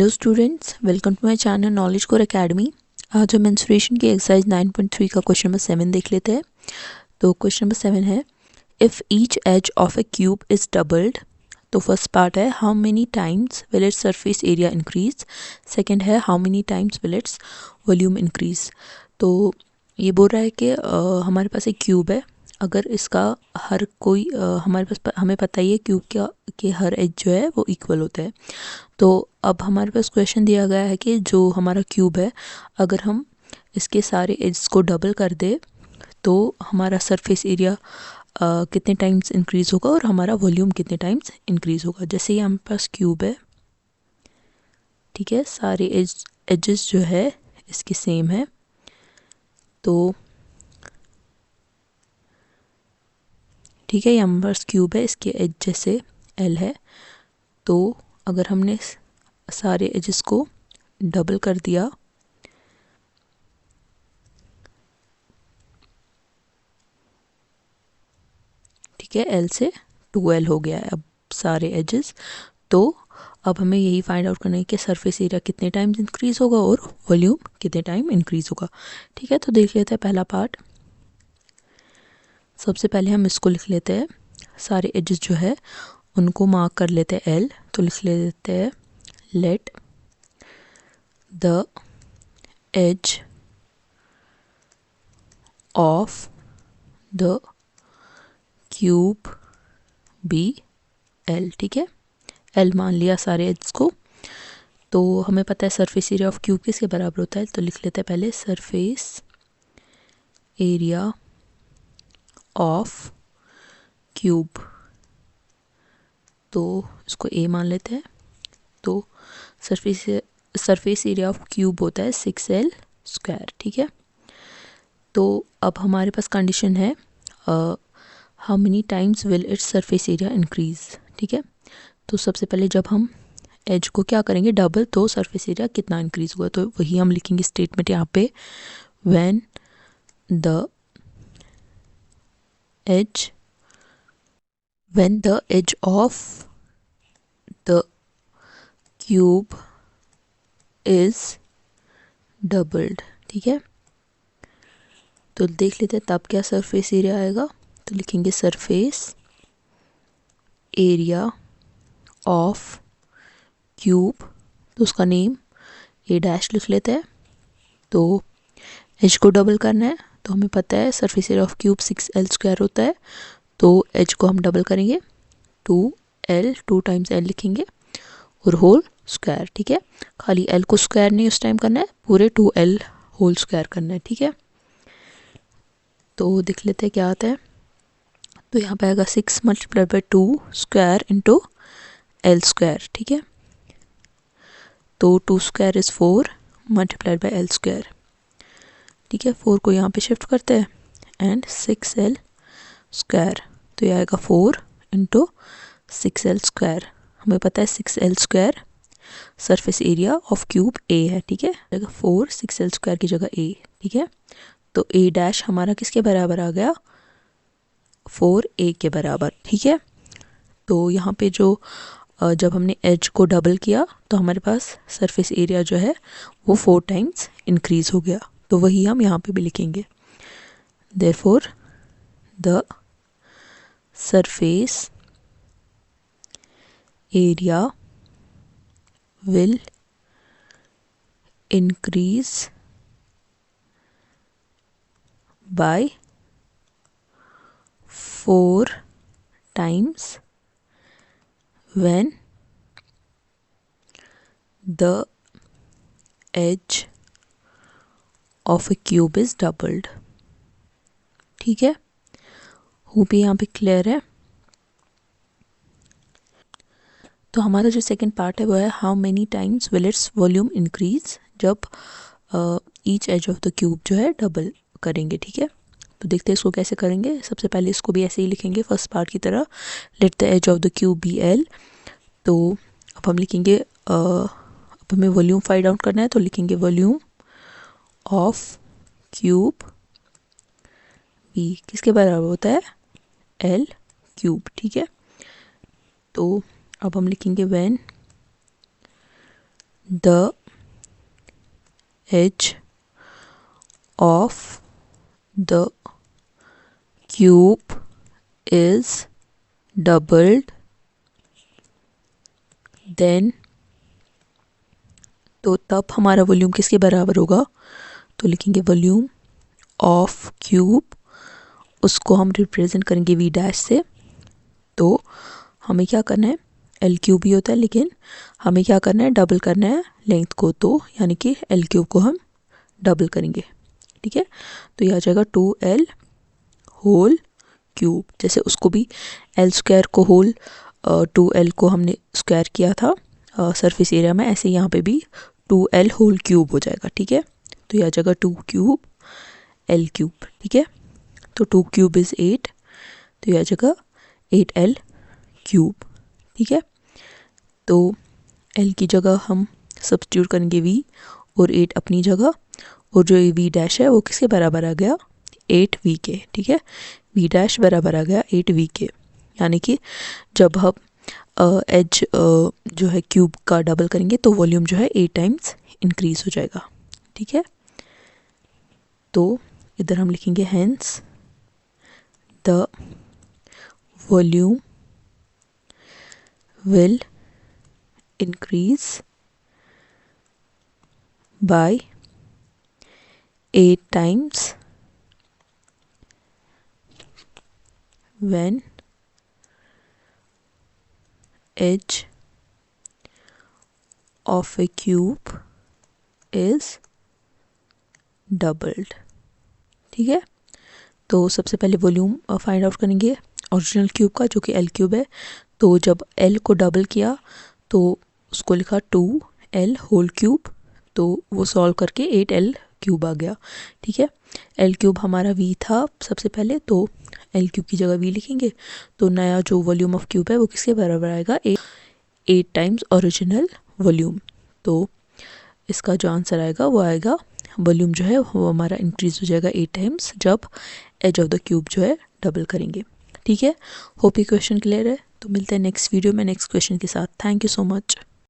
Hello students, welcome to my channel Knowledge Core Academy. आज हम menstruation की exercise 9.3 का क्वेश्चन नंबर 7 देख लेते हैं। तो क्वेश्चन नंबर 7 है, if each edge of a cube is doubled. तो फर्स्ट पार्ट है, how many times will its surface area increase. Second है, how many times will its volume increase. तो ये बोल रहा है कि हमारे पास एक क्यूब है, अगर इसका हर कोई हमारे पास हमें पता ही है क्यूब का कि हर एज जो है वो इक्वल होता है। तो अब हमारे पास क्वेश्चन दिया गया है कि जो हमारा क्यूब है, अगर हम इसके सारे एड्स को डबल कर दे तो हमारा सरफेस एरिया कितने टाइम्स इंक्रीज़ होगा और हमारा वॉल्यूम कितने टाइम्स इंक्रीज़ होगा। जैसे ये हमारे पास क्यूब है, ठीक है, सारे एजेस जो है इसके सेम है। तो ठीक है, ये हमारे पास क्यूब है, इसके एज जैसे एल है। तो अगर हमने सारे एजेस को डबल कर दिया, ठीक है, एल से 2L हो गया है अब सारे एजेस। तो अब हमें यही फाइंड आउट करना है कि सरफेस एरिया कितने टाइम्स इंक्रीज़ होगा और वॉल्यूम कितने टाइम इंक्रीज़ होगा। ठीक है, तो देख लेते हैं पहला पार्ट। सबसे पहले हम इसको लिख लेते हैं, सारे एजेस जो है उनको मार्क कर लेते हैं एल। तो लिख लेते हैं, let the edge of the cube be L. ठीक है, एल मान लिया सारे एजेस को। तो हमें पता है सरफेस एरिया ऑफ क्यूब किसके बराबर होता है, तो लिख लेते हैं पहले सरफेस एरिया ऑफ क्यूब। तो इसको ए मान लेते हैं। तो सरफेस एरिया ऑफ क्यूब होता है 6L स्क्वायर। ठीक है, तो अब हमारे पास कंडीशन है, how many times will its surface area increase. ठीक है, तो सबसे पहले जब हम एज को क्या करेंगे डबल, तो सरफेस एरिया कितना इंक्रीज हुआ, तो वही हम लिखेंगे स्टेटमेंट यहाँ पे, when the edge of the cube is doubled. ठीक है, तो देख लेते हैं तब क्या सरफेस एरिया आएगा। तो लिखेंगे सरफेस एरिया ऑफ क्यूब, तो उसका नेम ए डैश लिख लेते हैं। तो एज को डबल करना है, तो हमें पता है surface area of cube 6L square होता है। तो एज को हम डबल करेंगे, 2L, 2 टाइम्स L लिखेंगे और होल स्क्वायर। ठीक है, खाली L को स्क्वायर नहीं उस टाइम करना है, पूरे 2L होल स्क्वायर करना है। ठीक है, तो देख लेते हैं क्या आता है। तो यहाँ पे आएगा 6 multiplied by 2 square into L square. ठीक है, तो 2 square is 4 multiplied by L square. ठीक है, 4 को यहाँ पे शिफ्ट करते हैं एंड 6L स्क्वायर। तो ये आएगा 4 इंटू 6L स्क्वायर। हमें पता है 6L square surface area of cube a है। ठीक है, 4 6L स्क्वायर की जगह ए। ठीक है, तो ए डैश हमारा किसके बराबर आ गया, 4A के बराबर। ठीक है, तो यहाँ पे जो जब हमने एज को डबल किया तो हमारे पास सरफेस एरिया जो है वो 4 टाइम्स इंक्रीज हो गया। तो वही हम यहाँ पे भी लिखेंगे, therefore the surface area will increase by 4 times when the edge of a cube is doubled। ठीक है, होप यहाँ पे क्लियर है। तो हमारा जो सेकंड पार्ट है वो है, how many times will its volume increase, जब each edge of the cube जो है डबल करेंगे। ठीक है, तो देखते हैं इसको कैसे करेंगे। सबसे पहले इसको भी ऐसे ही लिखेंगे फर्स्ट पार्ट की तरह, let the edge of the cube be L. तो अब हम लिखेंगे, अब हमें वॉल्यूम फाइंड आउट करना है, तो लिखेंगे वॉल्यूम ऑफ क्यूब बी किसके बराबर होता है, एल क्यूब। ठीक है, तो अब हम लिखेंगे when the edge of the cube is doubled, then तो तब हमारा वॉल्यूम किसके बराबर होगा, तो लिखेंगे वॉल्यूम ऑफ क्यूब, उसको हम रिप्रेजेंट करेंगे वी डैश से। तो हमें क्या करना है, एल क्यूब ही होता है लेकिन हमें क्या करना है, डबल करना है लेंथ को, तो यानी कि एल क्यूब को हम डबल करेंगे। ठीक है, तो ये आ जाएगा 2l होल क्यूब। जैसे उसको भी एल स्क्वायर को होल 2l को हमने स्क्वायर किया था सरफेस एरिया में, ऐसे यहाँ पे भी 2l होल क्यूब हो जाएगा। ठीक है, तो ये आ जाएगा 2 क्यूब l क्यूब। ठीक है, तो 2 क्यूब इज़ 8, तो ये आ जाएगा 8l क्यूब। ठीक है, तो l की जगह हम सब्स्टिट्यूट करेंगे v और 8 अपनी जगह, और जो ये v डैश है वो किसके बराबर आ गया, 8v के। ठीक है, v डैश बराबर आ गया 8v के, यानी कि जब हम एज जो है क्यूब का डबल करेंगे तो वॉल्यूम जो है 8 टाइम्स इंक्रीज हो जाएगा। ठीक है, तो इधर हम लिखेंगे hence the volume will increase by 8 times when edge of a cube is doubled। ठीक है, तो सबसे पहले वॉल्यूम फाइंड आउट करेंगे ओरिजिनल क्यूब का, जो कि एल क्यूब है। तो जब एल को डबल किया तो उसको लिखा 2l होल क्यूब, तो वो सॉल्व करके 8l क्यूब आ गया। ठीक है, एल क्यूब हमारा v था सबसे पहले, तो एल क्यूब की जगह v लिखेंगे, तो नया जो वॉल्यूम ऑफ क्यूब है वो किसके बराबर आएगा, 8 टाइम्स ओरिजिनल वॉल्यूम। तो इसका जो आंसर आएगा वो आएगा, वॉल्यूम जो है वो हमारा इंक्रीज हो जाएगा 8 टाइम्स जब एज ऑफ द क्यूब जो है डबल करेंगे। ठीक है, होप ये क्वेश्चन क्लियर है। तो मिलते हैं नेक्स्ट वीडियो में नेक्स्ट क्वेश्चन के साथ। Thank you so much.